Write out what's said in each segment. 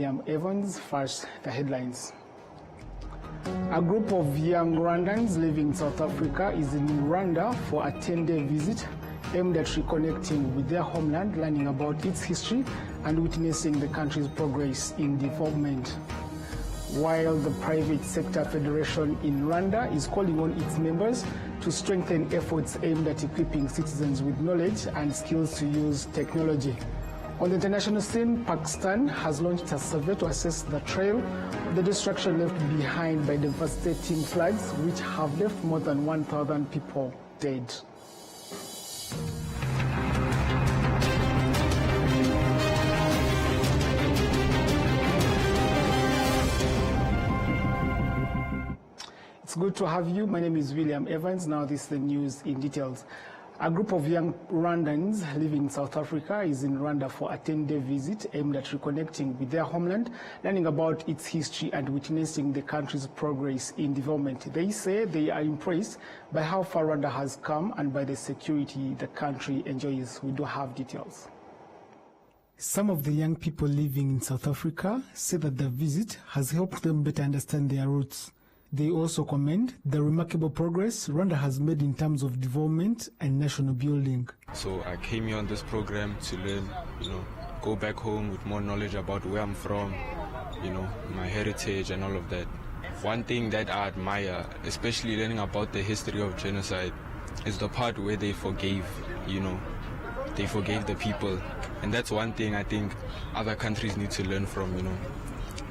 I'm Evans. First, the headlines. A group of young Rwandans living in South Africa is in Rwanda for a 10-day visit aimed at reconnecting with their homeland, learning about its history and witnessing the country's progress in development. While the private sector federation in Rwanda is calling on its members to strengthen efforts aimed at equipping citizens with knowledge and skills to use technology. On the international scene, Pakistan has launched a survey to assess the trail of the destruction left behind by devastating floods, which have left more than 1,000 people dead. It's good to have you. My name is William Evans. Now this is the news in details. A group of young Rwandans living in South Africa is in Rwanda for a 10-day visit aimed at reconnecting with their homeland, learning about its history and witnessing the country's progress in development. They say they are impressed by how far Rwanda has come and by the security the country enjoys. We do have details. Some of the young people living in South Africa say that the visit has helped them better understand their roots. They also commend the remarkable progress Rwanda has made in terms of development and national building. So I came here on this program to learn, go back home with more knowledge about where I'm from, my heritage and all of that. One thing that I admire, especially learning about the history of genocide, is the part where they forgave, they forgave the people. And that's one thing I think other countries need to learn from,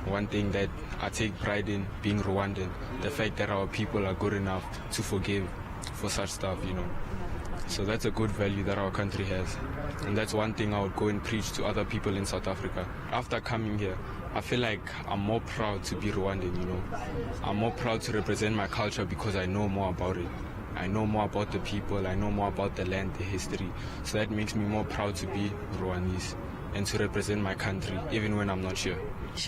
One thing that I take pride in being Rwandan, the fact that our people are good enough to forgive for such stuff, So that's a good value that our country has. And that's one thing I would go and preach to other people in South Africa. After coming here, I feel like I'm more proud to be Rwandan, I'm more proud to represent my culture because I know more about it. I know more about the people, I know more about the land, the history. So that makes me more proud to be Rwandese and to represent my country, even when I'm not here. I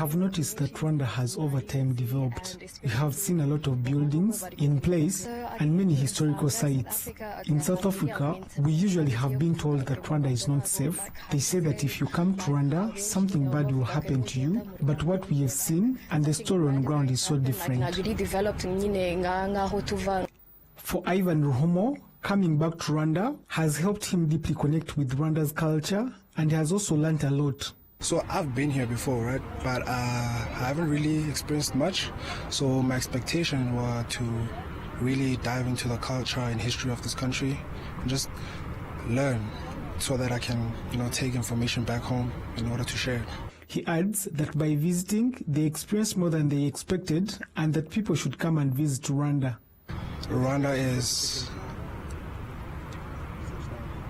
have noticed that Rwanda has over time developed. We have seen a lot of buildings in place and many historical sites. In South Africa, we usually have been told that Rwanda is not safe. They say that if you come to Rwanda, something bad will happen to you. But what we have seen and the story on ground is so different. For Ivan Ruhomo, coming back to Rwanda has helped him deeply connect with Rwanda's culture, and he has also learned a lot. So I've been here before, right? But I haven't really experienced much. So my expectation was to really dive into the culture and history of this country and just learn so that I can, take information back home in order to share it. He adds that by visiting, they experienced more than they expected and that people should come and visit Rwanda. Rwanda is...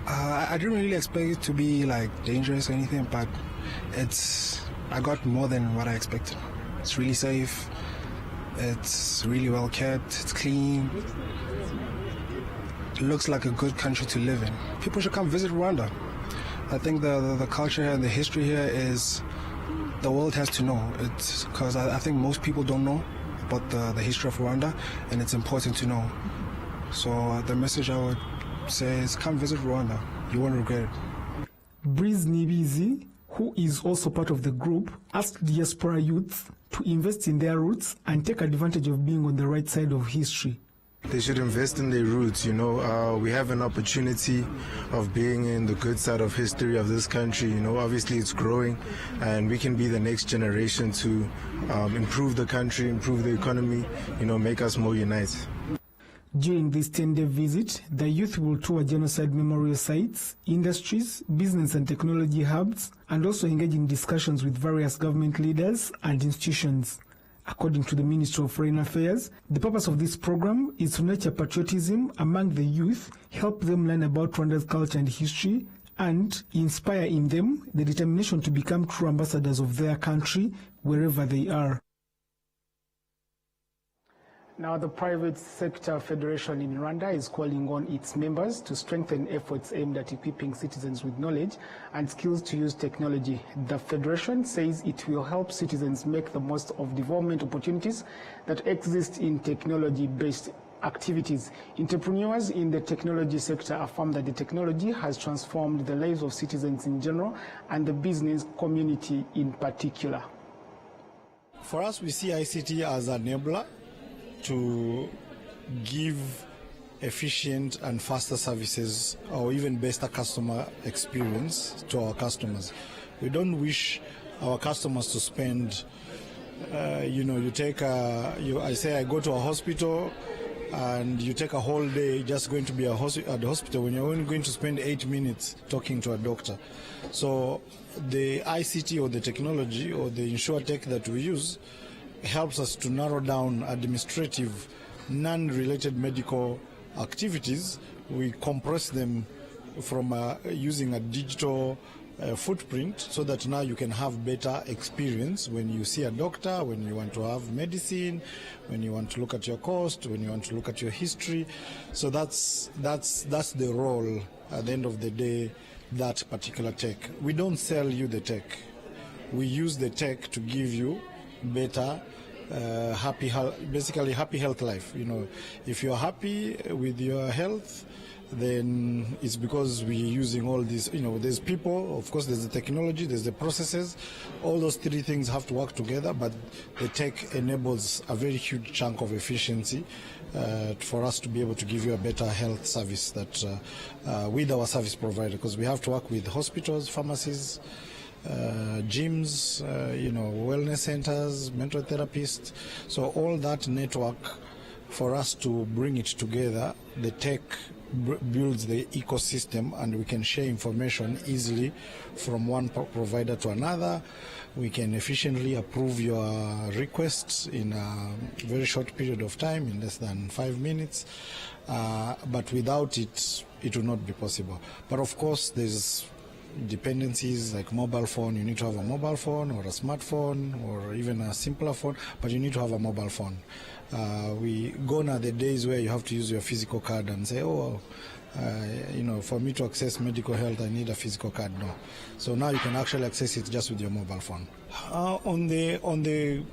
I didn't really expect it to be dangerous or anything, but I got more than what I expected. It's really safe, it's really well kept, it's clean. It looks like a good country to live in. People should come visit Rwanda. I think the culture here and the history here is the world has to know. It's because I think most people don't know about the history of Rwanda, and it's important to know. So the message I would say is come visit Rwanda. You won't regret it. Breeze Nibizi, who is also part of the group, asked diaspora youths to invest in their roots and take advantage of being on the right side of history. They should invest in their roots, We have an opportunity of being in the good side of history of this country, Obviously it's growing and we can be the next generation to improve the country, improve the economy, make us more united. During this 10-day visit, the youth will tour genocide memorial sites, industries, business and technology hubs, and also engage in discussions with various government leaders and institutions. According to the Ministry of Foreign Affairs, the purpose of this program is to nurture patriotism among the youth, help them learn about Rwanda's culture and history, and inspire in them the determination to become true ambassadors of their country wherever they are. Now, the private sector federation in Rwanda is calling on its members to strengthen efforts aimed at equipping citizens with knowledge and skills to use technology. The federation says it will help citizens make the most of development opportunities that exist in technology-based activities. Entrepreneurs in the technology sector affirm that the technology has transformed the lives of citizens in general and the business community in particular. For us, we see ICT as an enabler to give efficient and faster services or even better customer experience to our customers. We don't wish our customers to spend, I say I go to a hospital and you take a whole day just going to be at the hospital when you're only going to spend 8 minutes talking to a doctor. So the ICT or the technology or the InsurTech that we use helps us to narrow down administrative, non-related medical activities. We compress them from using a digital footprint so that now you can have better experience when you see a doctor, when you want to have medicine, when you want to look at your cost, when you want to look at your history. So that's the role at the end of the day, that particular tech. We don't sell you the tech. We use the tech to give you better happy health life. If you're happy with your health, then it's because we're using all these, there's people, of course, there's the technology, there's the processes. All those three things have to work together, but the tech enables a very huge chunk of efficiency for us to be able to give you a better health service that with our service provider, because we have to work with hospitals, pharmacies, gyms, wellness centers, mental therapists. So all that network, for us to bring it together, the tech builds the ecosystem and we can share information easily from one provider to another. We can efficiently approve your requests in a very short period of time, in less than 5 minutes. But without it, it will not be possible. But of course, there's dependencies like mobile phone. You need to have a mobile phone or a smartphone or even a simpler phone, but you need to have a mobile phone. Gone are the days where you have to use your physical card and say, for me to access medical health, I need a physical card. No. So now you can actually access it just with your mobile phone. On the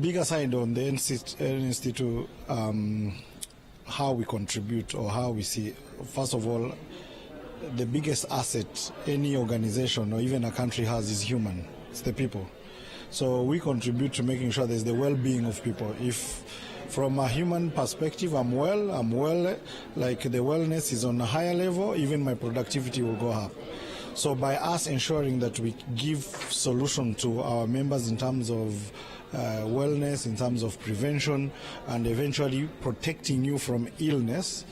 bigger side, on the institute, how we contribute or how we see, first of all, the biggest asset any organization or even a country has is human. It's the people. So we contribute to making sure there's the well-being of people. If from a human perspective I'm well, like the wellness is on a higher level, even my productivity will go up. So by us ensuring that we give solution to our members in terms of wellness, in terms of prevention, and eventually protecting you from illness,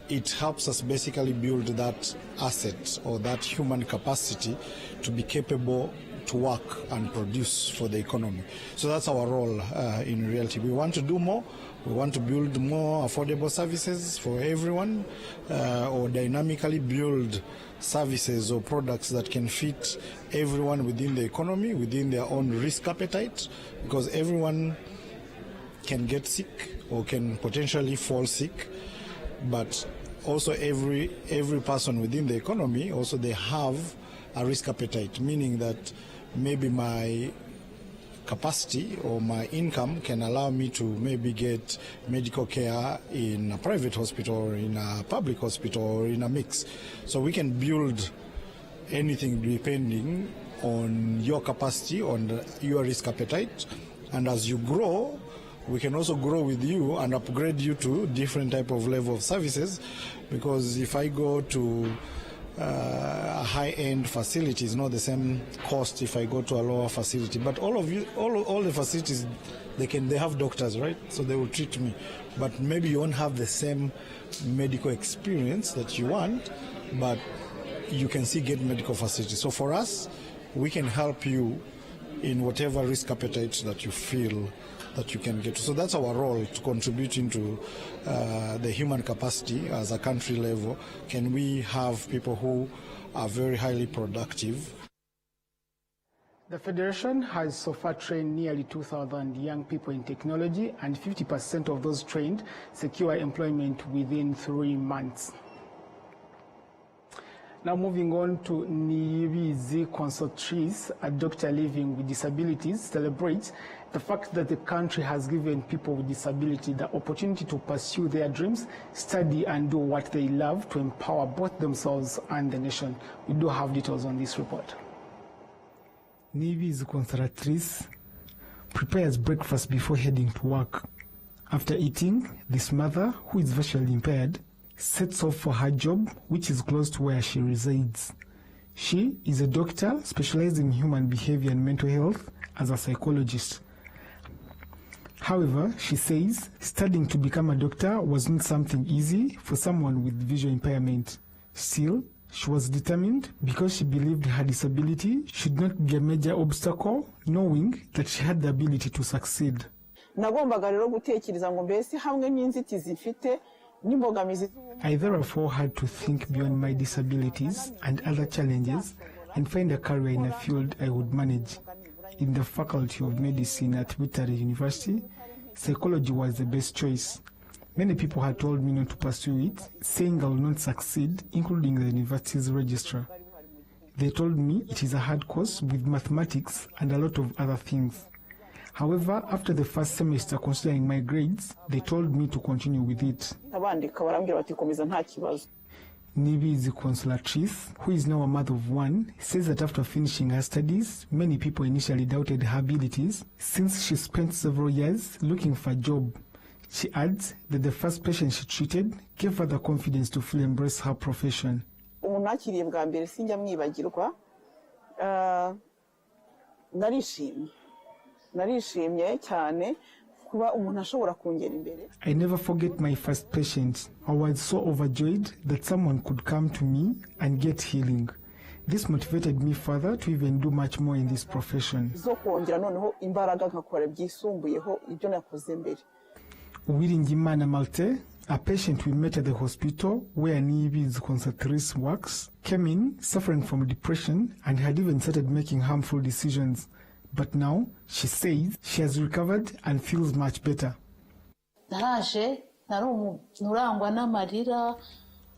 it helps us basically build that asset or that human capacity to be capable to work and produce for the economy. So that's our role in reality. We want to do more. We want to build more affordable services for everyone, or dynamically build services or products that can fit everyone within the economy, within their own risk appetite, because everyone can get sick or can potentially fall sick, but also every person within the economy, also they have a risk appetite, meaning that maybe my capacity or my income can allow me to maybe get medical care in a private hospital or in a public hospital or in a mix. So we can build anything depending on your capacity, on your risk appetite, and as you grow, we can also grow with you and upgrade you to different type of level of services, because if I go to a high-end facility, it's not the same cost if I go to a lower facility. But all the facilities, they have doctors, right? So they will treat me. But maybe you won't have the same medical experience that you want, but you can still get medical facilities. So for us, we can help you in whatever risk appetite that you feel that you can get. So that's our role, to contribute into the human capacity as a country level. Can we have people who are very highly productive? The Federation has so far trained nearly 2,000 young people in technology, and 50% of those trained secure employment within 3 months. Now moving on to Niyibizi Consultrice, a doctor living with disabilities, celebrates the fact that the country has given people with disability the opportunity to pursue their dreams, study and do what they love to empower both themselves and the nation. We do have details on this report. Nivi's conservatrice prepares breakfast before heading to work. After eating, this mother, who is visually impaired, sets off for her job, which is close to where she resides. She is a doctor specializing in human behavior and mental health as a psychologist. However, she says studying to become a doctor was not something easy for someone with visual impairment. Still, she was determined because she believed her disability should not be a major obstacle, knowing that she had the ability to succeed. I therefore had to think beyond my disabilities and other challenges and find a career in a field I would manage. In the Faculty of Medicine at Bulletin University, psychology was the best choice. Many people had told me not to pursue it, saying I will not succeed, including the university's registrar. They told me it is a hard course with mathematics and a lot of other things. However, after the first semester, considering my grades, they told me to continue with it. Nibi, the consulatrice, who is now a mother of one, says that after finishing her studies, many people initially doubted her abilities since she spent several years looking for a job. She adds that the first patient she treated gave her the confidence to fully embrace her profession. I never forget my first patient. I was so overjoyed that someone could come to me and get healing. This motivated me further to even do much more in this profession. Uwiringimana Malte, a patient we met at the hospital where Nibi's consultatrice works, came in suffering from depression and had even started making harmful decisions. But now, she says she has recovered and feels much better.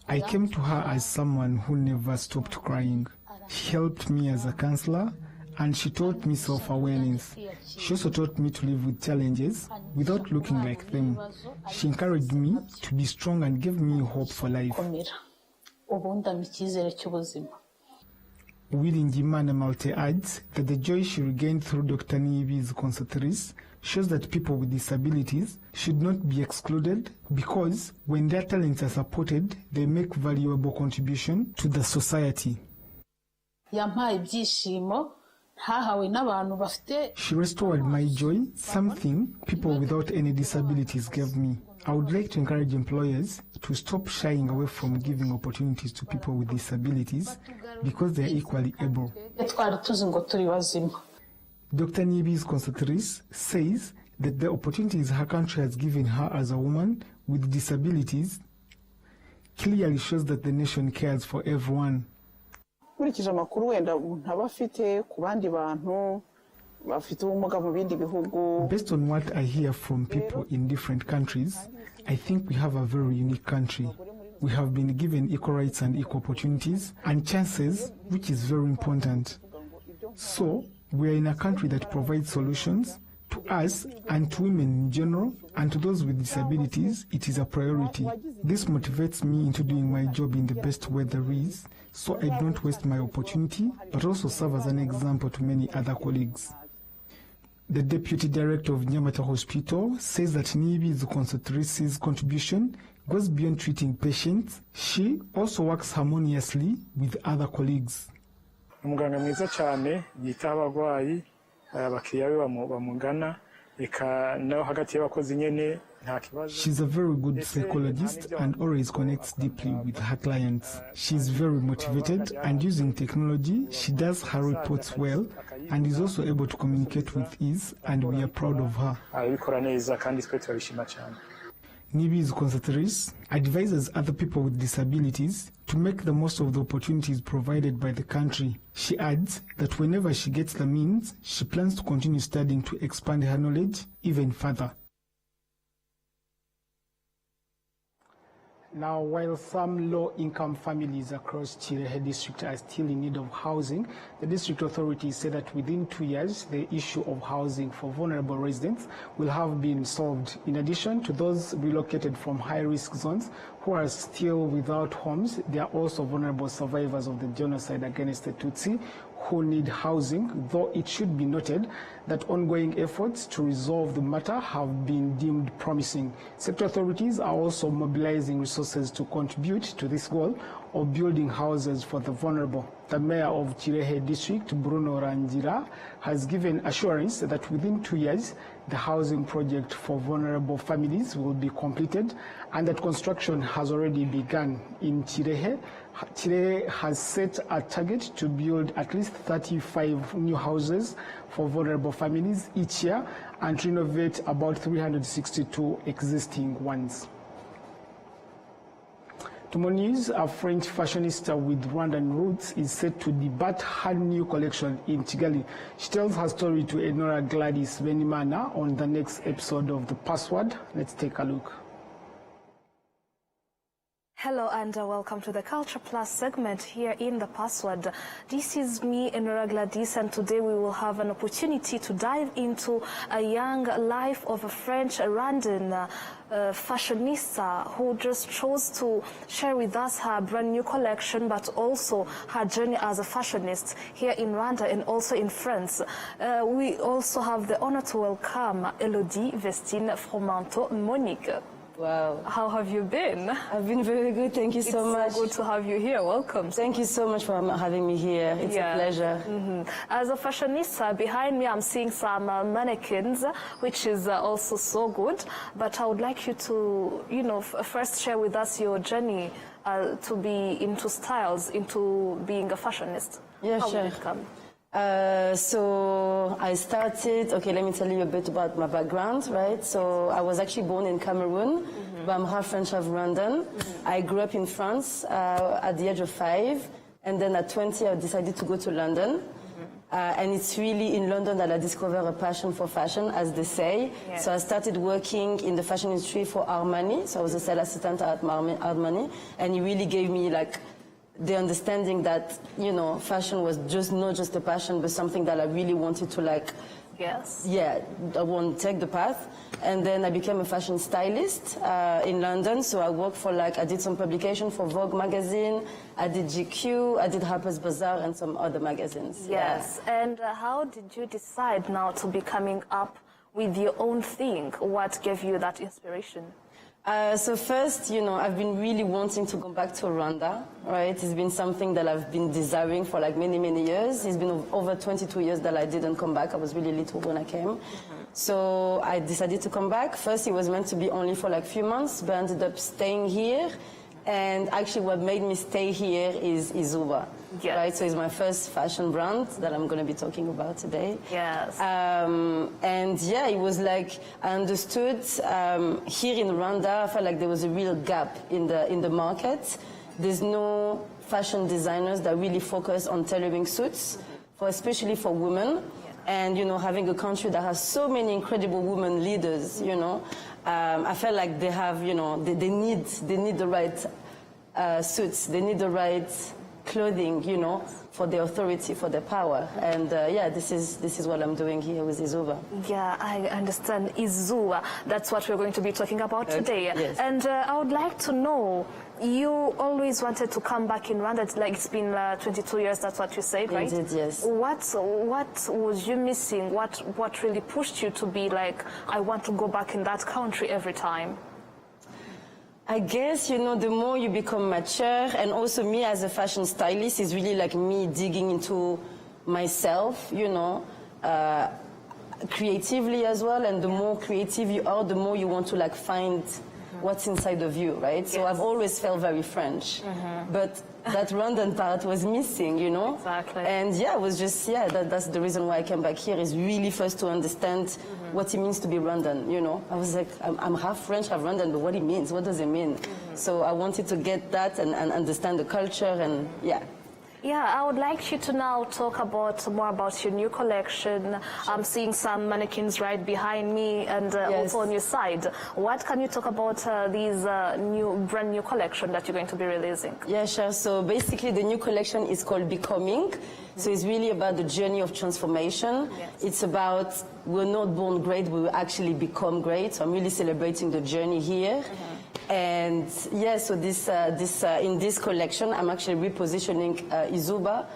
I came to her as someone who never stopped crying. She helped me as a counselor, and she taught me self-awareness. She also taught me to live with challenges without looking like them. She encouraged me to be strong and gave me hope for life. Uwiringimana Malte adds that the joy she regained through Dr. Nibi's consultatrice shows that people with disabilities should not be excluded because when their talents are supported, they make valuable contribution to the society. She restored my joy, something people without any disabilities gave me. I would like to encourage employers to stop shying away from giving opportunities to people with disabilities because they are equally able. Dr. Nibi's consultatrice says that the opportunities her country has given her as a woman with disabilities clearly shows that the nation cares for everyone. Based on what I hear from people in different countries, I think we have a very unique country. We have been given equal rights and equal opportunities and chances, which is very important. So, we are in a country that provides solutions to us and to women in general, and to those with disabilities, it is a priority. This motivates me into doing my job in the best way there is, so I don't waste my opportunity, but also serve as an example to many other colleagues. The Deputy Director of Nyamata Hospital says that Nibi's consultatrice's contribution goes beyond treating patients. She also works harmoniously with other colleagues. Umuganga mwiza cyane yitaho abagwayi abakiriya be bamugana eka naho hagati y'abakozi nyene nta kibazo. She's a very good psychologist and always connects deeply with her clients. She's very motivated and using technology, she does her reports well and is also able to communicate with ease, and we are proud of her. Abikora neza kandi twe turabishima cyane. Nibi's consultatrice advises other people with disabilities to make the most of the opportunities provided by the country. She adds that whenever she gets the means, she plans to continue studying to expand her knowledge even further. Now, while some low-income families across Kirehe district are still in need of housing, the district authorities say that within 2 years, the issue of housing for vulnerable residents will have been solved. In addition to those relocated from high-risk zones who are still without homes, there are also vulnerable survivors of the genocide against the Tutsi who need housing, though it should be noted that ongoing efforts to resolve the matter have been deemed promising. Sector authorities are also mobilizing resources to contribute to this goal of building houses for the vulnerable. The mayor of Kirehe district, Bruno Rangira, has given assurance that within 2 years, the housing project for vulnerable families will be completed and that construction has already begun in Kirehe. Kirehe has set a target to build at least 35 new houses for vulnerable families each year and renovate about 362 existing ones. To more news, a French fashionista with Rwandan roots is set to debut her new collection in Kigali. She tells her story to Enora Gladys Benimana on the next episode of The Password. Let's take a look. Hello and welcome to the Culture Plus segment here in The Password. This is me, Enora Gladys, and today we will have an opportunity to dive into a young life of a French Rwandan fashionista who just chose to share with us her brand new collection, but also her journey as a fashionist here in Rwanda and also in France. We also have the honor to welcome Elodie Vestine Fromanto Monique. Wow. How have you been? I've been very good. Thank you so much. It's so good to have you here. Welcome. Thank you so much for having me here. It's a pleasure. As a fashionista, behind me I'm seeing some mannequins, which is also so good. But I would like you to, first share with us your journey to be into styles, into being a fashionist. Yeah, How sure. did it come? So I started, let me tell you a bit about my background, right? So I was actually born in Cameroon, but I'm half French, half Rwandan. I grew up in France at the age of 5, and then at 20 I decided to go to London. And it's really in London that I discovered a passion for fashion, as they say. Yes. So I started working in the fashion industry for Armani. So I was a sales assistant at Armani, and it really gave me the understanding that, fashion was not just a passion, but something that I really wanted to Yes. Yeah, I want to take the path. And then I became a fashion stylist in London. So I worked for I did some publication for Vogue magazine, I did GQ, I did Harper's Bazaar and some other magazines. Yes. Yeah. And how did you decide now to be coming up with your own thing? What gave you that inspiration? So first, I've been really wanting to go back to Rwanda, right? It's been something that I've been desiring for many, many years. It's been over 22 years that I didn't come back. I was really little when I came. So I decided to come back. First, it was meant to be only for a few months, but I ended up staying here. And actually what made me stay here is Izuba, right? So it's my first fashion brand that I'm going to be talking about today. Yes. And yeah, it was I understood here in Rwanda, I felt like there was a real gap in the market. There's no fashion designers that really focus on tailoring suits, especially for women. And, having a country that has so many incredible women leaders, I felt like they have, they need the right suits, they need the right clothing, for their authority, for their power. And yeah, this is what I'm doing here with Izuba. Yeah, I understand. Izuba, that's what we're going to be talking about today. Yes. And I would like to know, you always wanted to come back in Rwanda. It's been 22 years, that's what you said, right? Indeed, yes. What was you missing? What really pushed you to be I want to go back in that country every time? I guess, the more you become mature, and also me as a fashion stylist is really me digging into myself, creatively as well. And the more creative you are, the more you want to find what's inside of you, right? So I've always felt very French, but that Rwandan part was missing, Exactly. And yeah, it was just, that's the reason why I came back here, is really first to understand what it means to be Rwandan, I was I'm half French, half Rwandan, but what it means, what does it mean? So I wanted to get that and understand the culture, and yeah. Yeah, I would like you to now talk more about your new collection. I'm seeing some mannequins right behind me and also on your side. What can you talk about these brand new collection that you're going to be releasing? Yeah, sure. So basically the new collection is called Becoming. So it's really about the journey of transformation. Yes. It's about we're not born great, we will actually become great. So I'm really celebrating the journey here. And yeah, so in this collection, I'm actually repositioning Izuba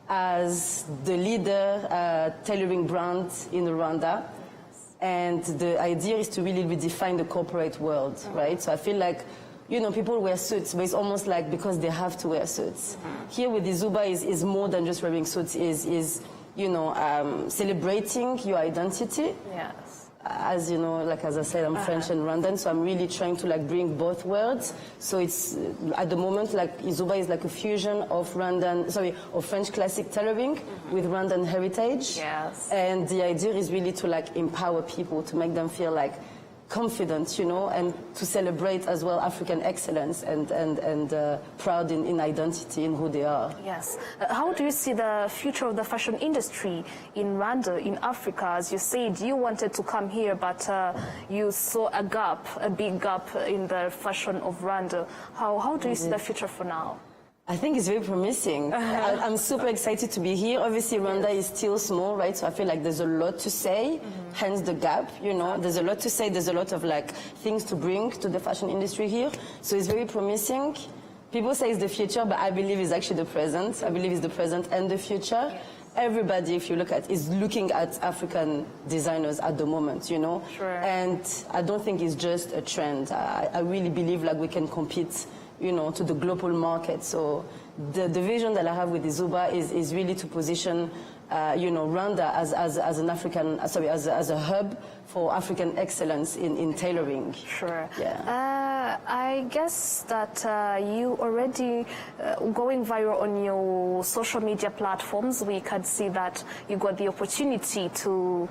as the leader tailoring brand in Rwanda. And the idea is to really redefine the corporate world, right? So I feel like, you know, people wear suits, but it's almost like because they have to wear suits. Here with Izuba is more than just wearing suits, is you know, celebrating your identity. Yes. As you know, like as I said, I'm French and Rwandan, so I'm really trying to like bring both worlds. So it's at the moment like Izuba is like a fusion of French classic tailoring with Rwandan heritage. Yes. And the idea is really to like empower people, to make them feel like confident, you know, and to celebrate as well African excellence and proud in identity in who they are. Yes. How do you see the future of the fashion industry in Rwanda, in Africa? As you said, you wanted to come here, but you saw a big gap in the fashion of Rwanda. How do you see the future for now? I think it's very promising. I'm super excited to be here. Obviously, Rwanda is still small, right? So I feel like there's a lot to say, hence the gap, you know. There's a lot to say, there's a lot of like things to bring to the fashion industry here. So it's very promising. People say it's the future, but I believe it's actually the present. I believe it's the present and the future. Everybody, if you look at, is looking at African designers at the moment, you know. Sure. And I don't think it's just a trend. I really believe like we can compete, you know, to the global market. So the vision that I have with Izuba is really to position, you know, Rwanda as an African, as a hub for African excellence in tailoring. Sure. Yeah. I guess that you already going viral on your social media platforms. We can see that you got the opportunity to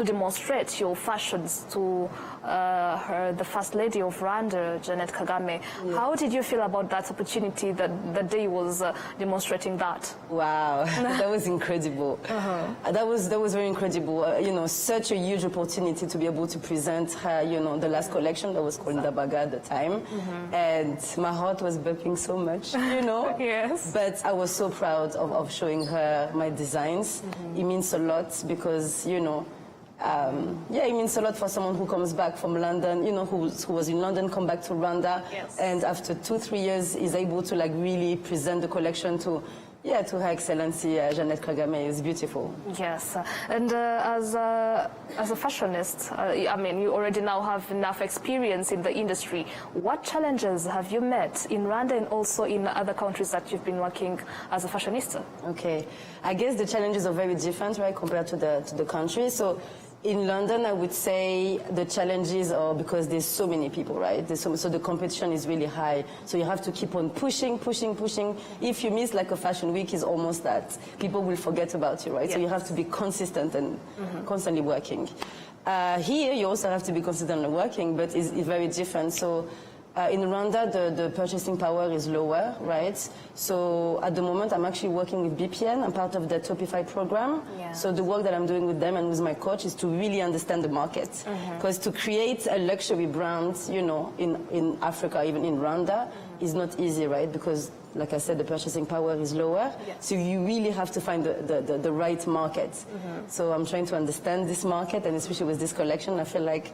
demonstrate your fashions to the First Lady of Rwanda, Jeannette Kagame. Yeah. How did you feel about that opportunity that the day was demonstrating that? Wow, that was incredible. That was very incredible. You know, such a huge opportunity to be able to present her, you know, the last collection that was called Ndabaga at the time. And my heart was beating so much, you know. Yes. But I was so proud of showing her my designs. It means a lot because, you know, yeah, it means a lot for someone who comes back from London, you know, who was in London, come back to Rwanda, and after 2-3 years is able to like really present the collection to Her Excellency Jeannette Kagame. Is beautiful. Yes, and as a fashionist, I mean, you already now have enough experience in the industry. What challenges have you met in Rwanda and also in other countries that you've been working as a fashionista? Okay, I guess the challenges are very different, right, compared to the country. So in London, I would say the challenges are because there's so many people, right? So the competition is really high. So you have to keep on pushing. If you miss like a fashion week, it's almost that people will forget about you, right? Yes. So you have to be consistent and constantly working. Here, you also have to be consistent and working, but it's very different. So in Rwanda, the purchasing power is lower, right? So at the moment, I'm actually working with BPN. I'm part of the Topify program. Yeah. So the work that I'm doing with them and with my coach is to really understand the market. Because to create a luxury brand, you know, in Africa, even in Rwanda, is not easy, right? Because, like I said, the purchasing power is lower. Yes. So you really have to find the right market. So I'm trying to understand this market, and especially with this collection, I feel like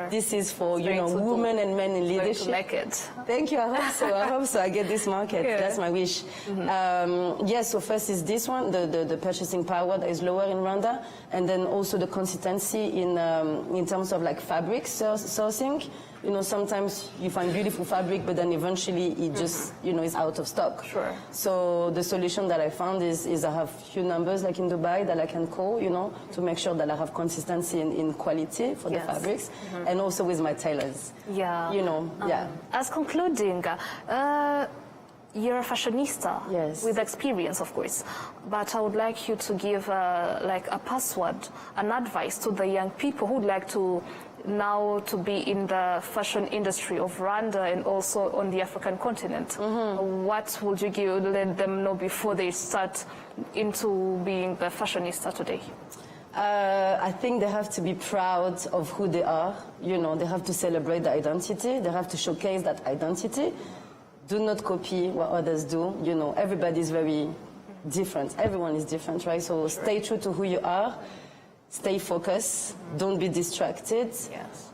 this is for, you know, women and men in leadership. To make it. Thank you, I hope so. I get this market. Yeah. That's my wish. Yeah, so first is this one, the purchasing power that is lower in Rwanda, and then also the consistency in terms of like fabric sourcing. You know, sometimes you find beautiful fabric, but then eventually it just, you know, is out of stock. Sure. So the solution that I found is I have few numbers like in Dubai that I can call, you know, to make sure that I have consistency in quality for the fabrics, and also with my tailors. Yeah. You know, As concluding, you're a fashionista with experience, of course, but I would like you to give like a password, an advice to the young people who would like to now to be in the fashion industry of Rwanda and also on the African continent. What would you let them know before they start into being the fashionista today? I think they have to be proud of who they are. You know, they have to celebrate the identity. They have to showcase that identity. Do not copy what others do. You know, everybody's very different. Everyone is different, right? So stay true to who you are. Stay focused. Don't be distracted. Yes.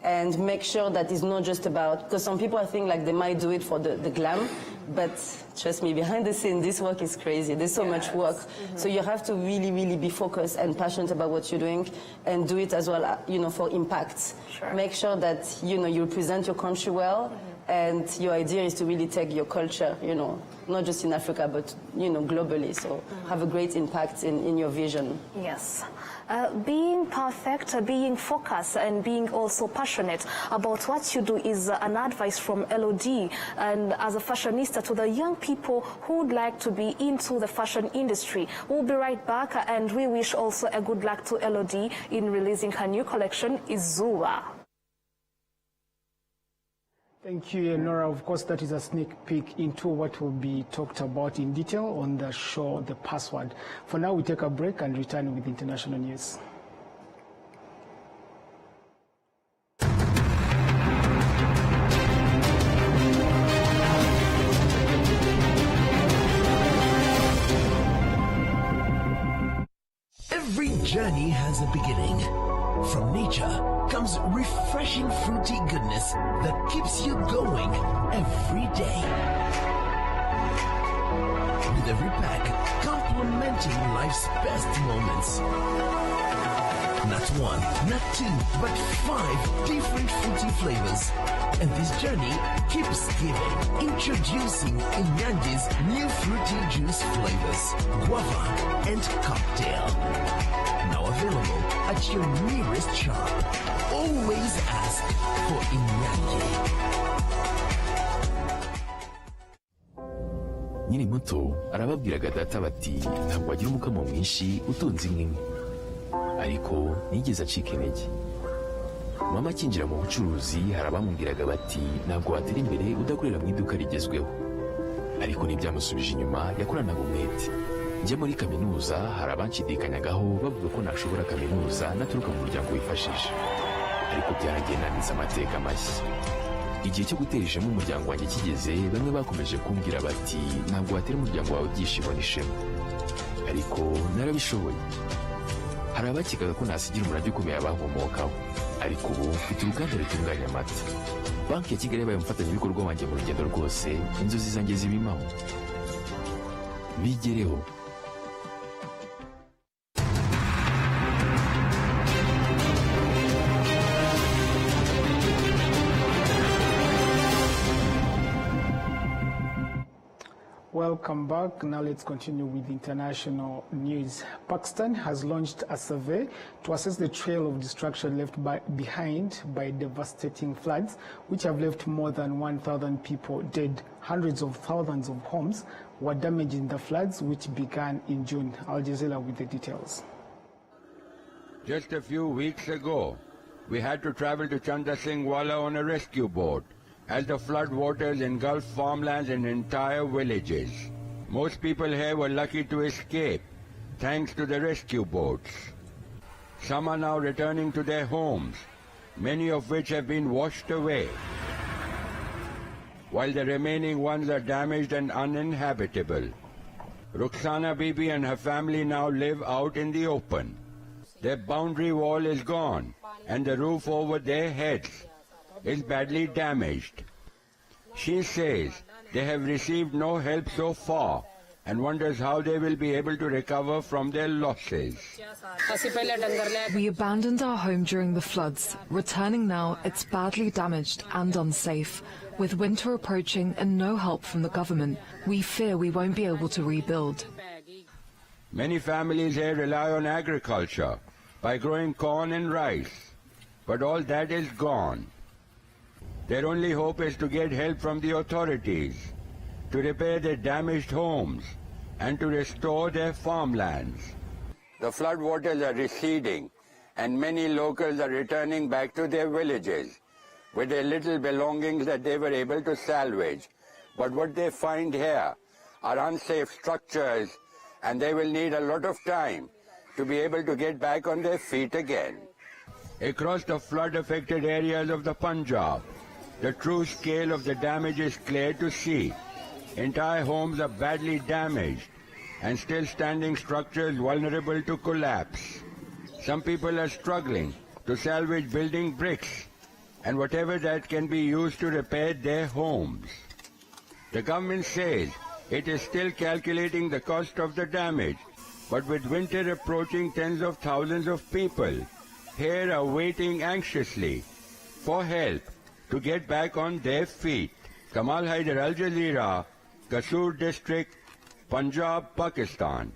And make sure that it's not just about, because some people I think like they might do it for the glam, but trust me, behind the scene, this work is crazy. There's so much work. So you have to really, really be focused and passionate about what you're doing and do it as well, you know, for impact. Sure. Make sure that, you know, you represent your country well, and your idea is to really take your culture, you know, not just in Africa, but, you know, globally. So have a great impact in your vision. Yes. Being perfect, being focused, and being also passionate about what you do is an advice from LOD and as a fashionista to the young people who would like to be into the fashion industry. We'll be right back, and we wish also a good luck to LOD in releasing her new collection, Izuba. Thank you, Nora. Of course, that is a sneak peek into what will be talked about in detail on the show, The Password. For now, we take a break and return with international news. Every journey has a beginning. From nature comes refreshing fruity goodness that keeps you going every day. With every pack complementing life's best moments. Not one, not two, but 5 different fruity flavors. And this journey keeps giving. Introducing Inyandi's new fruity juice flavors, guava and cocktail. Now available at your nearest shop. Always ask for Inyandi. Nyiri muto arababwiraga data bati ntabwo wagira umukamo mwinshi utunze inka imwe, ariko nigeze acika intege. Mama akinjira mu bucuruzi hari abamubwiraga bati ntabwo watera imbere udakorera mu iduka rigezweho, ariko ntibyamusubije inyuma, yakoranaga umwete. Njye muri kaminuza hari abanshidikanyagaho bavuga ko nashobora kaminuza naturuka mu muryango wifashije, ariko byaragiye nanditse amateka mashya. Igihe cyo gutera ishema umuryango wanjye kigeze, bamwe bakomeje kumbwira bati ntabwo watera umuryango wawe ibyishimo n'ishema, ariko narabishoboye. Hari abakekaga ko nasigira umurage ukomeye abankomokaho, ariko ubu mfite uruganda rutunganya amata. Banki ya Kigali yabaye umufatanyabikorwa wanjye mu rugendo rwose, inzozi zanjye zibimamo. Bigereho. Welcome back. Now let's continue with international news. Pakistan has launched a survey to assess the trail of destruction left behind by devastating floods, which have left more than 1,000 people dead. Hundreds of thousands of homes were damaged in the floods, which began in June. Al Jazeera with the details. Just a few weeks ago, we had to travel to Chandrasinghwala on a rescue boat, as the flood waters engulfed farmlands and entire villages. Most people here were lucky to escape, thanks to the rescue boats. Some are now returning to their homes, many of which have been washed away, while the remaining ones are damaged and uninhabitable. Rukhsana Bibi and her family now live out in the open. Their boundary wall is gone, and the roof over their heads is badly damaged. She says they have received no help so far and wonders how they will be able to recover from their losses. We abandoned our home during the floods. Returning now, it's badly damaged and unsafe. With winter approaching and no help from the government, we fear we won't be able to rebuild. Many families here rely on agriculture by growing corn and rice, but all that is gone. Their only hope is to get help from the authorities, to repair their damaged homes, and to restore their farmlands. The flood waters are receding, and many locals are returning back to their villages with their little belongings that they were able to salvage. But what they find here are unsafe structures, and they will need a lot of time to be able to get back on their feet again. Across the flood-affected areas of the Punjab, the true scale of the damage is clear to see. Entire homes are badly damaged and still standing structures vulnerable to collapse. Some people are struggling to salvage building bricks and whatever that can be used to repair their homes. The government says it is still calculating the cost of the damage, but with winter approaching, tens of thousands of people here are waiting anxiously for help to get back on their feet. Kamal Haider, Al Jazeera, Kasur District, Punjab, Pakistan.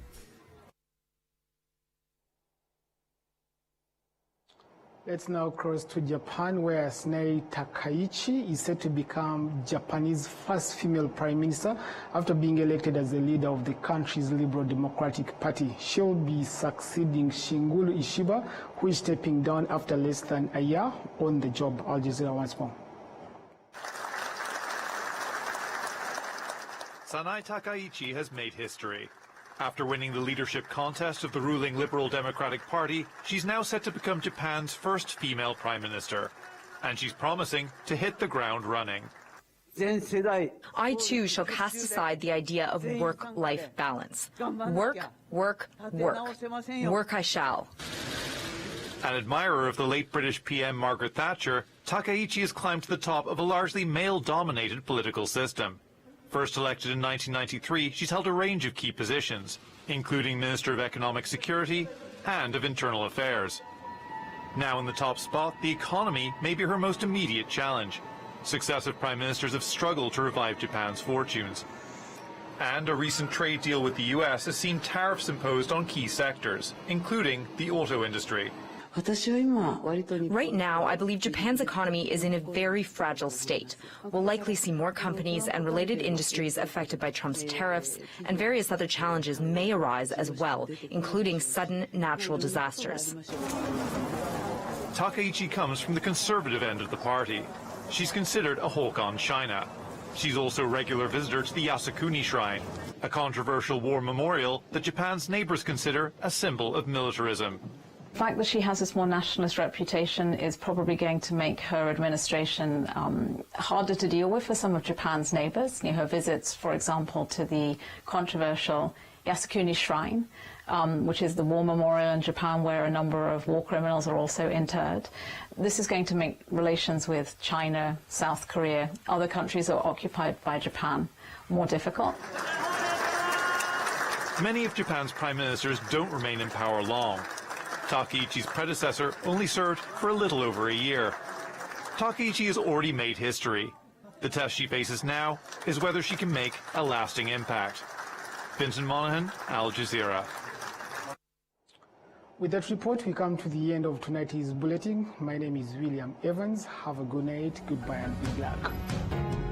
Let's now cross to Japan, where Tsunei Takaichi is set to become Japanese first female prime minister after being elected as the leader of the country's Liberal Democratic Party. She'll be succeeding Shingulu Ishiba, who is stepping down after less than a year on the job. Al Jazeera once more. Tsunei Takaichi has made history. After winning the leadership contest of the ruling Liberal Democratic Party, she's now set to become Japan's first female prime minister. And she's promising to hit the ground running. I too shall cast aside the idea of work-life balance. Work, work, work. Work I shall. An admirer of the late British PM Margaret Thatcher, Takaichi has climbed to the top of a largely male-dominated political system. First elected in 1993, she's held a range of key positions, including Minister of Economic Security and of Internal Affairs. Now in the top spot, the economy may be her most immediate challenge. Successive prime ministers have struggled to revive Japan's fortunes. And a recent trade deal with the US has seen tariffs imposed on key sectors, including the auto industry. Right now, I believe Japan's economy is in a very fragile state. We'll likely see more companies and related industries affected by Trump's tariffs, and various other challenges may arise as well, including sudden natural disasters. Takaichi comes from the conservative end of the party. She's considered a hawk on China. She's also a regular visitor to the Yasukuni Shrine, a controversial war memorial that Japan's neighbors consider a symbol of militarism. The fact that she has this more nationalist reputation is probably going to make her administration harder to deal with for some of Japan's neighbors. You know, her visits, for example, to the controversial Yasukuni Shrine, which is the war memorial in Japan where a number of war criminals are also interred. This is going to make relations with China, South Korea, other countries that are occupied by Japan more difficult. Many of Japan's prime ministers don't remain in power long. Takaichi's predecessor only served for a little over a year. Takaichi has already made history. The test she faces now is whether she can make a lasting impact. Vincent Monaghan, Al Jazeera. With that report, we come to the end of tonight's bulletin. My name is William Evans. Have a good night, goodbye, and good luck.